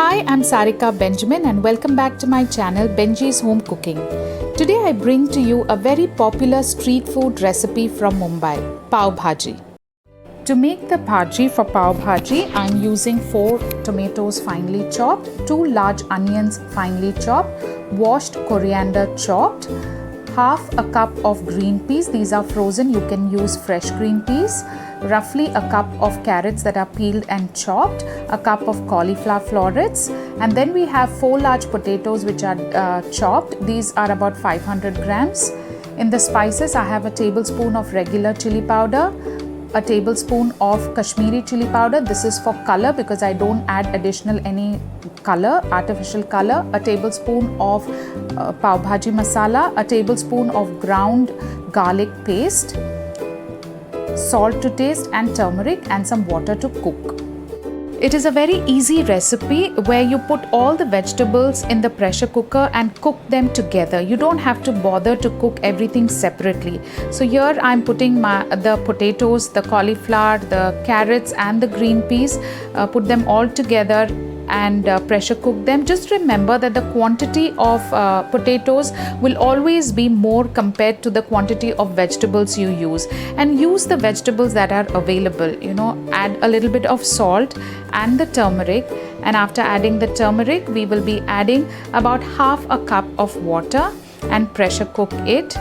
Hi, I'm Sarika Benjamin and welcome back to my channel Benji's Home Cooking. Today I bring to you a very popular street food recipe from Mumbai, Pav Bhaji. To make the bhaji for Pav Bhaji, I'm using 4 tomatoes finely chopped, 2 large onions finely chopped, washed coriander chopped, half a cup of green peas. These are frozen, you can use fresh green peas. Roughly a cup of carrots that are peeled and chopped, a cup of cauliflower florets, and then we have 4 large potatoes which are chopped. These are about 500 grams. In the spices, I have a tablespoon of regular chili powder, a tablespoon of Kashmiri chili powder. This is for color because I don't add additional any color, artificial color. A tablespoon of Pav Bhaji masala, a tablespoon of ground garlic paste, salt to taste, and turmeric, and some water to cook. It is a very easy recipe where you put all the vegetables in the pressure cooker and cook them together. You don't have to bother to cook everything separately. So here I'm putting the potatoes, the cauliflower, the carrots and the green peas, put them all together and pressure cook them. Just remember that the quantity of potatoes will always be more compared to the quantity of vegetables you use, and use the vegetables that are available. Add a little bit of salt and the turmeric, and after adding the turmeric we will be adding about half a cup of water and pressure cook it.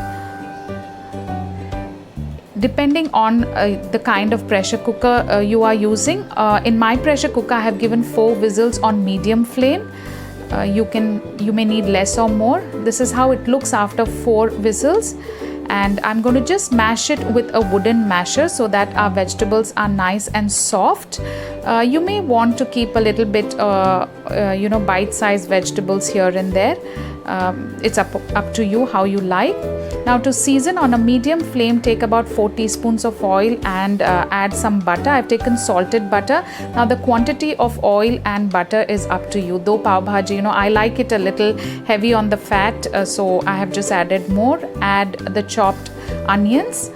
Depending on the kind of pressure cooker you are using. In my pressure cooker I have given 4 whistles on medium flame. You may need less or more. This is how it looks after 4 whistles, and I'm going to just mash it with a wooden masher so that our vegetables are nice and soft. You may want to keep a little bit bite-sized vegetables here and there. It's up to you how you like. Now to season on a medium flame, take about 4 teaspoons of oil and add some butter. I've taken salted butter. Now the quantity of oil and butter is up to you. Though Pav Bhaji, I like it a little heavy on the fat, so I have just added more. Add the chopped onions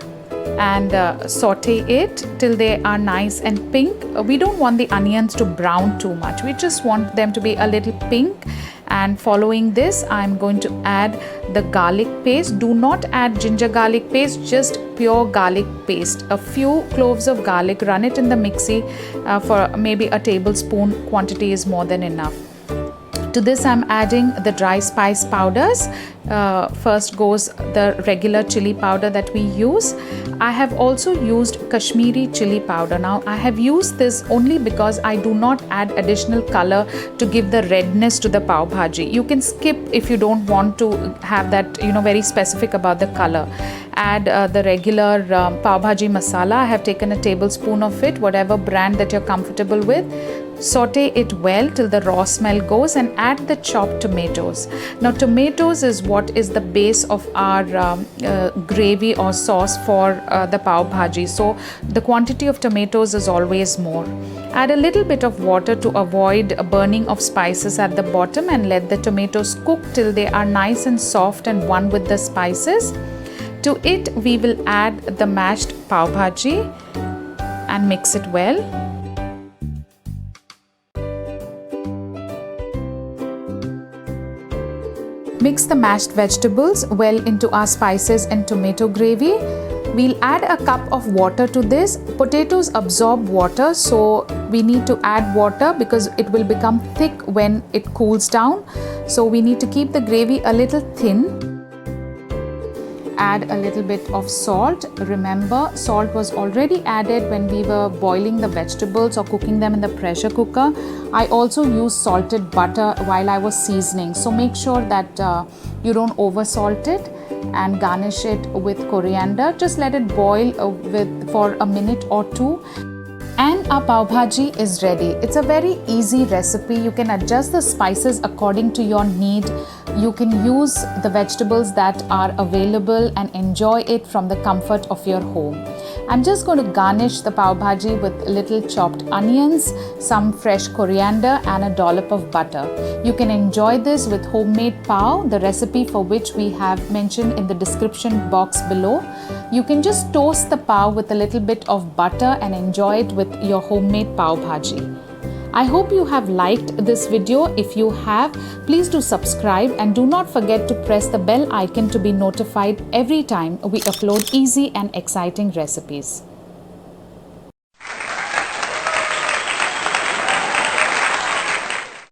and saute it till they are nice and pink. We don't want the onions to brown too much. We just want them to be a little pink. And following this, I'm going to add the garlic paste. Do not add ginger garlic paste, just pure garlic paste. A few cloves of garlic, run it in the mixie for maybe a tablespoon. Quantity is more than enough. To this I'm adding the dry spice powders. First goes the regular chili powder that we use. I have also used Kashmiri chili powder. Now I have used this only because I do not add additional color to give the redness to the Pav Bhaji. You can skip if you don't want to have that, very specific about the color. Add the regular Pav Bhaji masala. I have taken a tablespoon of it, whatever brand that you're comfortable with. Saute it well till the raw smell goes, and add the chopped tomatoes. Now tomatoes is what is the base of our gravy or sauce for the Pav Bhaji, so the quantity of tomatoes is always more. Add a little bit of water to avoid a burning of spices at the bottom, and let the tomatoes cook till they are nice and soft and one with the spices. To it we will add the mashed Pav Bhaji and mix it well. Mix the mashed vegetables well into our spices and tomato gravy. We'll add a cup of water to this. Potatoes absorb water, so we need to add water because it will become thick when it cools down. So we need to keep the gravy a little thin. Add a little bit of salt. Remember, salt was already added when we were boiling the vegetables or cooking them in the pressure cooker. I also used salted butter while I was seasoning, so make sure that you don't over salt it, and garnish it with coriander. Just let it boil for a minute or 2. And our Pav Bhaji is ready. It's a very easy recipe. You can adjust the spices according to your need. You can use the vegetables that are available and enjoy it from the comfort of your home. I'm just going to garnish the Pav Bhaji with little chopped onions, some fresh coriander and a dollop of butter. You can enjoy this with homemade pav, the recipe for which we have mentioned in the description box below. You can just toast the pav with a little bit of butter and enjoy it with your homemade Pav Bhaji. I hope you have liked this video. If you have, please do subscribe and do not forget to press the bell icon to be notified every time we upload easy and exciting recipes.